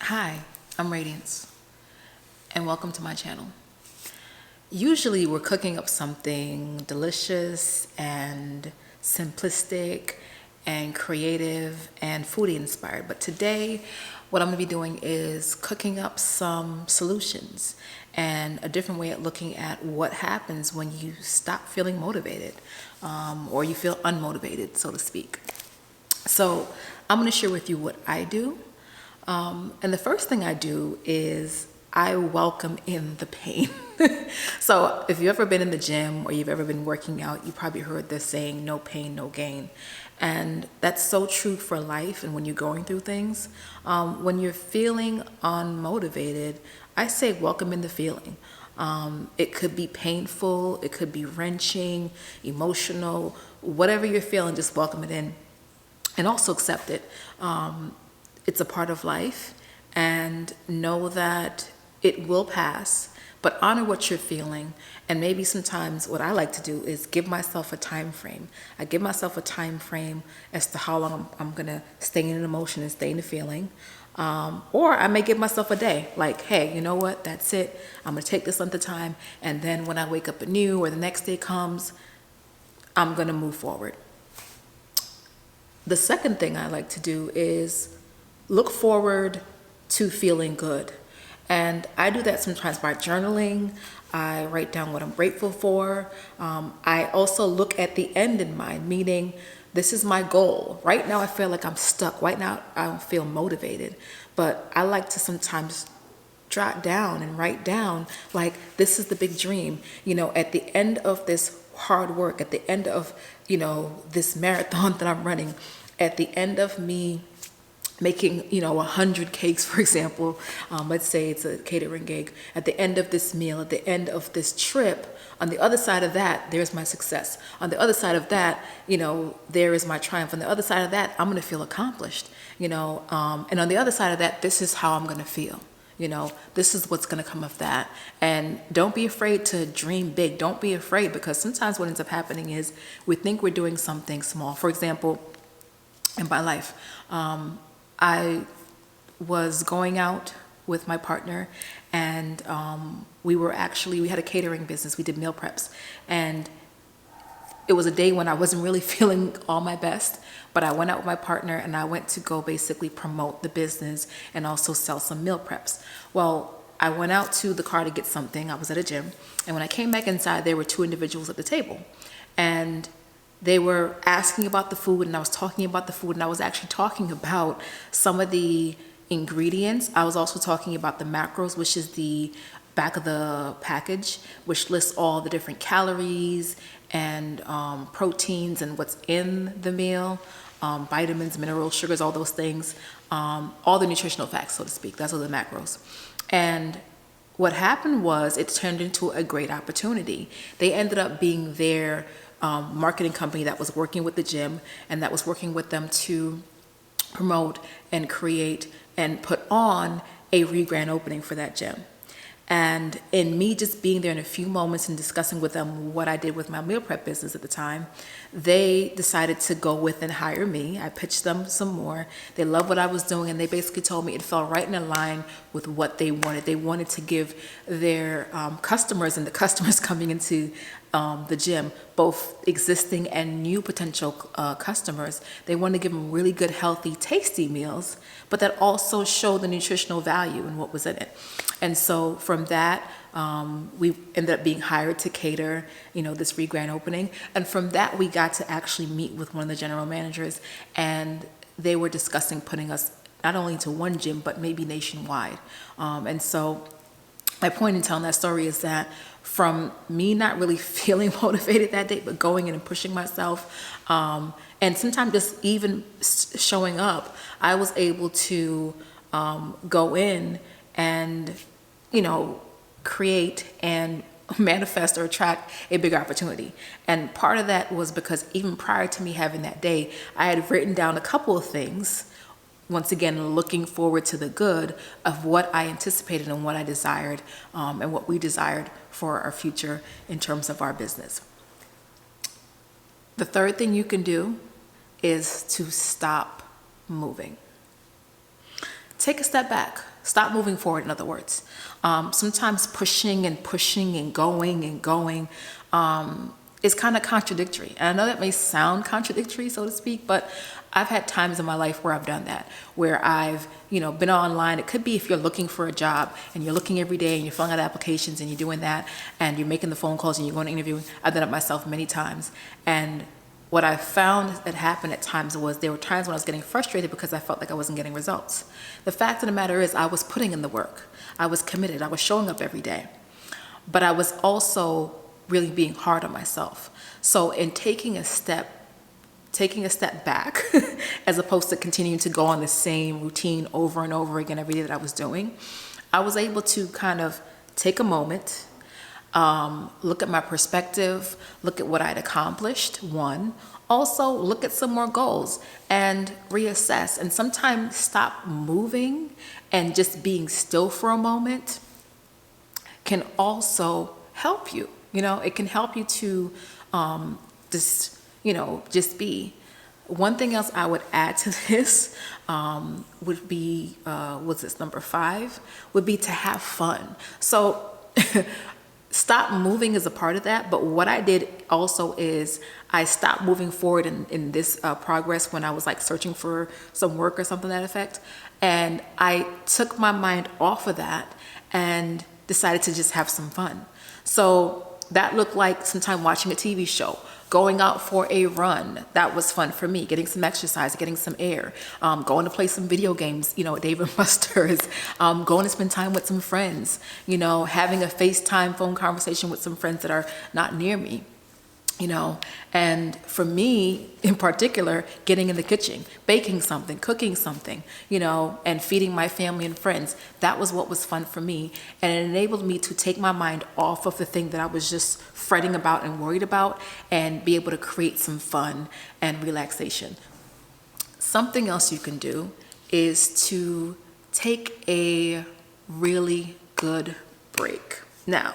Hi, I'm Radiance, and welcome to my channel. Usually we're cooking up something delicious and simplistic and creative and foodie inspired, but today what I'm going to be doing is cooking up some solutions and a different way at looking at what happens when you stop feeling motivated, or you feel unmotivated, so to speak. So I'm going to share with you what I do. And the first thing I do is I welcome in the pain. So if you've ever been in the gym or you've ever been working out, you probably heard this saying, no pain, no gain. And that's so true for life and when you're going through things. When you're feeling unmotivated, I say welcome in the feeling. It could be painful, it could be wrenching, emotional, whatever you're feeling, just welcome it in and also accept it. It's a part of life, and know that it will pass, but honor what you're feeling. And maybe sometimes what I like to do is give myself a time frame. I give myself a time frame as to how long I'm gonna stay in an emotion and stay in the feeling. Or I may give myself a day, like, hey, you know what, that's it. I'm gonna take this length of time, and then when I wake up anew or the next day comes, I'm gonna move forward. The second thing I like to do is look forward to feeling good. And I do that sometimes by journaling. I write down what I'm grateful for. I also look at the end in mind, meaning this is my goal. Right now I feel like I'm stuck. Right now I don't feel motivated. But I like to sometimes jot down and write down, like, this is the big dream. At the end of this hard work, at the end of, this marathon that I'm running, at the end of me making 100 cakes, for example, let's say it's a catering gig, at the end of this meal, at the end of this trip, on the other side of that, there's my success. On the other side of that, there is my triumph. On the other side of that, I'm going to feel accomplished. And on the other side of that, this is how I'm going to feel. This is what's going to come of that. And don't be afraid to dream big. Don't be afraid, because sometimes what ends up happening is we think we're doing something small. For example, in my life, I was going out with my partner, and we had a catering business. We did meal preps, and it was a day when I wasn't really feeling all my best, but I went out with my partner and I went to go basically promote the business and also sell some meal preps. Well, I went out to the car to get something. I was at a gym, and when I came back inside, there were two individuals at the table, and they were asking about the food, and I was talking about the food, and I was actually talking about some of the ingredients. I was also talking about the macros, which is the back of the package, which lists all the different calories and proteins and what's in the meal, vitamins, minerals, sugars, all those things, all the nutritional facts, so to speak. That's all the macros. And what happened was it turned into a great opportunity. They ended up being their marketing company that was working with the gym and that was working with them to promote and create and put on a grand opening for that gym. And in me just being there in a few moments and discussing with them what I did with my meal prep business at the time, they decided to go with and hire me. I pitched them some more. They loved what I was doing, and they basically told me it fell right in line with what they wanted. They wanted to give their customers and the customers coming into the gym, both existing and new potential customers, they wanted to give them really good, healthy, tasty meals, but that also showed the nutritional value and what was in it. And so from that, we ended up being hired to cater, this grand opening. And from that, we got to actually meet with one of the general managers, and they were discussing putting us not only into one gym, but maybe nationwide. And so my point in telling that story is that from me not really feeling motivated that day, but going in and pushing myself, and sometimes just even showing up, I was able to go in and, create and manifest or attract a bigger opportunity. And part of that was because even prior to me having that day, I had written down a couple of things, once again, looking forward to the good of what I anticipated and what I desired, and what we desired for our future in terms of our business. The third thing you can do is to stop moving. Take a step back. Stop moving forward, in other words. Sometimes pushing and pushing and going is kind of contradictory. And I know that may sound contradictory, so to speak, but I've had times in my life where I've done that, where I've, been online. It could be if you're looking for a job and you're looking every day and you're filling out applications and you're doing that and you're making the phone calls and you're going to interview. I've done it myself many times. And what I found that happened at times was there were times when I was getting frustrated because I felt like I wasn't getting results. The fact of the matter is I was putting in the work. I was committed. I was showing up every day. But I was also really being hard on myself. So in taking a step back, as opposed to continuing to go on the same routine over and over again every day that I was doing, I was able to kind of take a moment, look at my perspective, look at what I'd accomplished, one. Also, look at some more goals and reassess, and sometimes stop moving and just being still for a moment can also help you. It can help you to just be. One thing else I would add to this would be, what's this, number 5, would be to have fun. So stop moving is a part of that, but what I did also is I stopped moving forward in this progress when I was like searching for some work or something to that effect, and I took my mind off of that and decided to just have some fun. So that looked like sometime watching a TV show, going out for a run. That was fun for me, getting some exercise, getting some air, going to play some video games, Dave and Buster's, going to spend time with some friends, having a FaceTime phone conversation with some friends that are not near me. And for me in particular, getting in the kitchen, baking something, cooking something, and feeding my family and friends, that was what was fun for me. And it enabled me to take my mind off of the thing that I was just fretting about and worried about and be able to create some fun and relaxation. Something else you can do is to take a really good break. Now,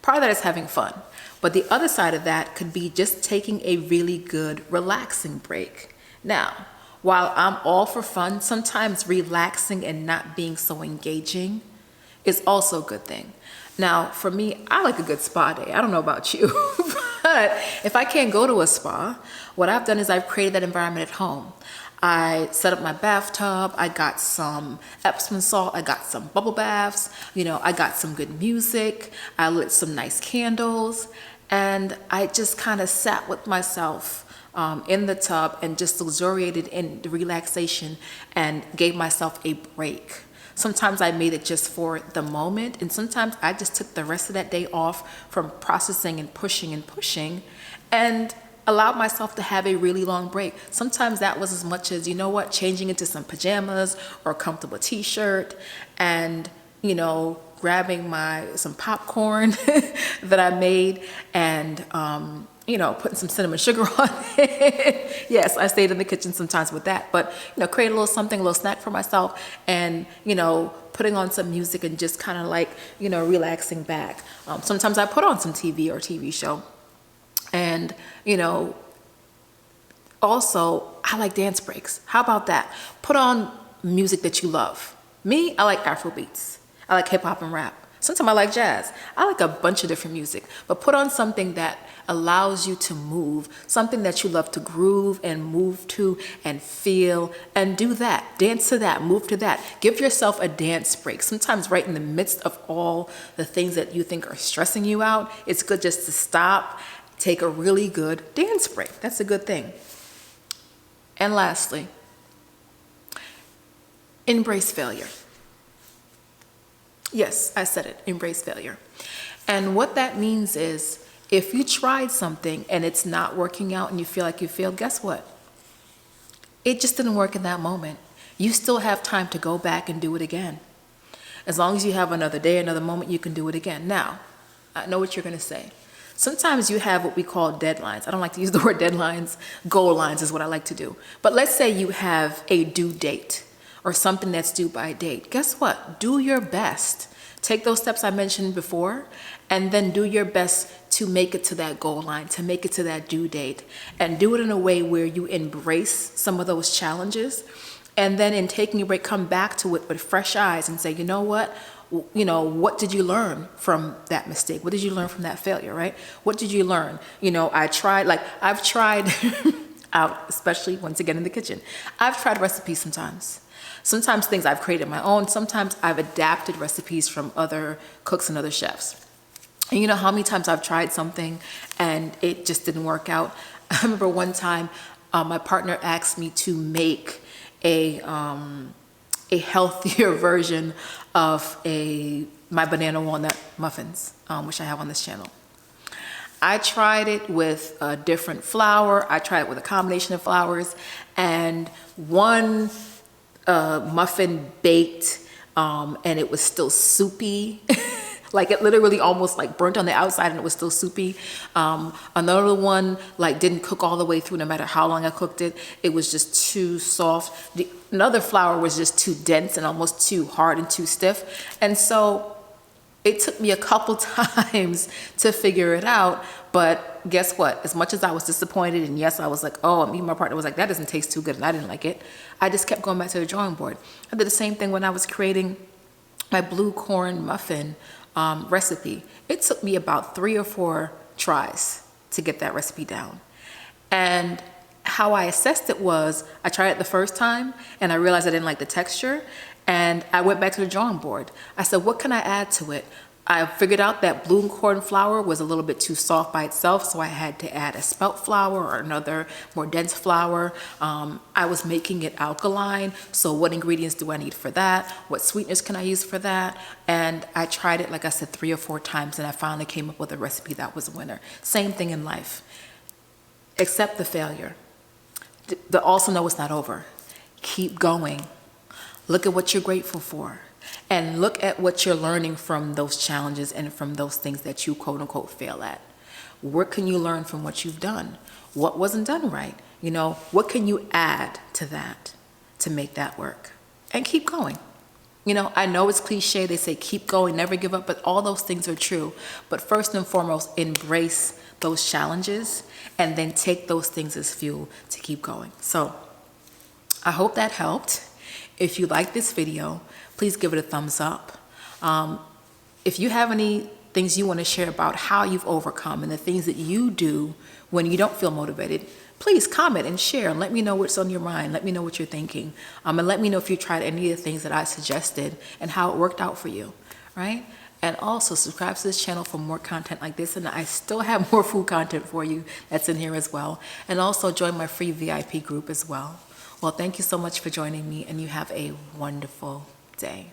part of that is having fun. But the other side of that could be just taking a really good, relaxing break. Now, while I'm all for fun, sometimes relaxing and not being so engaging is also a good thing. Now, for me, I like a good spa day. I don't know about you, but if I can't go to a spa, what I've done is I've created that environment at home. I set up my bathtub, I got some Epsom salt, I got some bubble baths, I got some good music, I lit some nice candles, and I just kind of sat with myself in the tub and just luxuriated in the relaxation and gave myself a break. Sometimes I made it just for the moment, and sometimes I just took the rest of that day off from processing and pushing and allowed myself to have a really long break. Sometimes that was as much as, changing into some pajamas or a comfortable t-shirt and, grabbing some popcorn that I made and, putting some cinnamon sugar on it. Yes, I stayed in the kitchen sometimes with that, but, create a little snack for myself and, putting on some music and just kind of like, relaxing back. Sometimes I put on some TV or TV show. And, also, I like dance breaks. How about that? Put on music that you love. Me, I like Afrobeats. I like hip hop and rap. Sometimes I like jazz. I like a bunch of different music. But put on something that allows you to move, something that you love to groove and move to and feel, and do that. Dance to that, move to that. Give yourself a dance break. Sometimes right in the midst of all the things that you think are stressing you out, it's good just to stop, take a really good dance break. That's a good thing. And lastly, embrace failure. Yes, I said it, embrace failure. And what that means is if you tried something and it's not working out and you feel like you failed, guess what? It just didn't work in that moment. You still have time to go back and do it again. As long as you have another day, another moment, you can do it again. Now, I know what you're going to say. Sometimes you have what we call deadlines. I don't like to use the word deadlines. Goal lines is what I like to do. But let's say you have a due date or something that's due by a date. Guess what? Do your best. Take those steps I mentioned before and then do your best to make it to that goal line, to make it to that due date, and do it in a way where you embrace some of those challenges And then in taking a break, come back to it with fresh eyes and say, you know what? What did you learn from that mistake? What did you learn from that failure, right? What did you learn? I've tried out, especially once again in the kitchen. I've tried recipes sometimes. Sometimes things I've created my own. Sometimes I've adapted recipes from other cooks and other chefs. And you know how many times I've tried something and it just didn't work out? I remember one time my partner asked me to make a healthier version of my banana walnut muffins, which I have on this channel. I tried it with a different flour. I tried it with a combination of flours, and one muffin baked, and it was still soupy. Like it literally almost like burnt on the outside and it was still soupy. Another one like didn't cook all the way through no matter how long I cooked it. It was just too soft. Another flour was just too dense and almost too hard and too stiff. And so it took me a couple times to figure it out. But guess what? As much as I was disappointed, and yes, I was like, oh, me and my partner was like, that doesn't taste too good, and I didn't like it. I just kept going back to the drawing board. I did the same thing when I was creating my blue corn muffin recipe. It took me about 3 or 4 tries to get that recipe down. And how I assessed it was, I tried it the first time and I realized I didn't like the texture, and I went back to the drawing board. I said, what can I add to it? I figured out that blue corn flour was a little bit too soft by itself, so I had to add a spelt flour or another more dense flour. I was making it alkaline, so what ingredients do I need for that? What sweeteners can I use for that? And I tried it, like I said, 3 or 4 times, and I finally came up with a recipe that was a winner. Same thing in life. Accept the failure. Also know it's not over. Keep going. Look at what you're grateful for. And look at what you're learning from those challenges and from those things that you quote unquote fail at. What can you learn from what you've done? What wasn't done right? What can you add to that to make that work? And keep going. I know it's cliche. They say keep going, never give up, but all those things are true. But first and foremost, embrace those challenges and then take those things as fuel to keep going. So I hope that helped. If you like this video, please give it a thumbs up. If you have any things you want to share about how you've overcome and the things that you do when you don't feel motivated, please comment and share and let me know what's on your mind. Let me know what you're thinking. And let me know if you tried any of the things that I suggested and how it worked out for you, right? And also subscribe to this channel for more content like this. And I still have more food content for you that's in here as well. And also join my free VIP group as well. Well, thank you so much for joining me, and you have a wonderful day.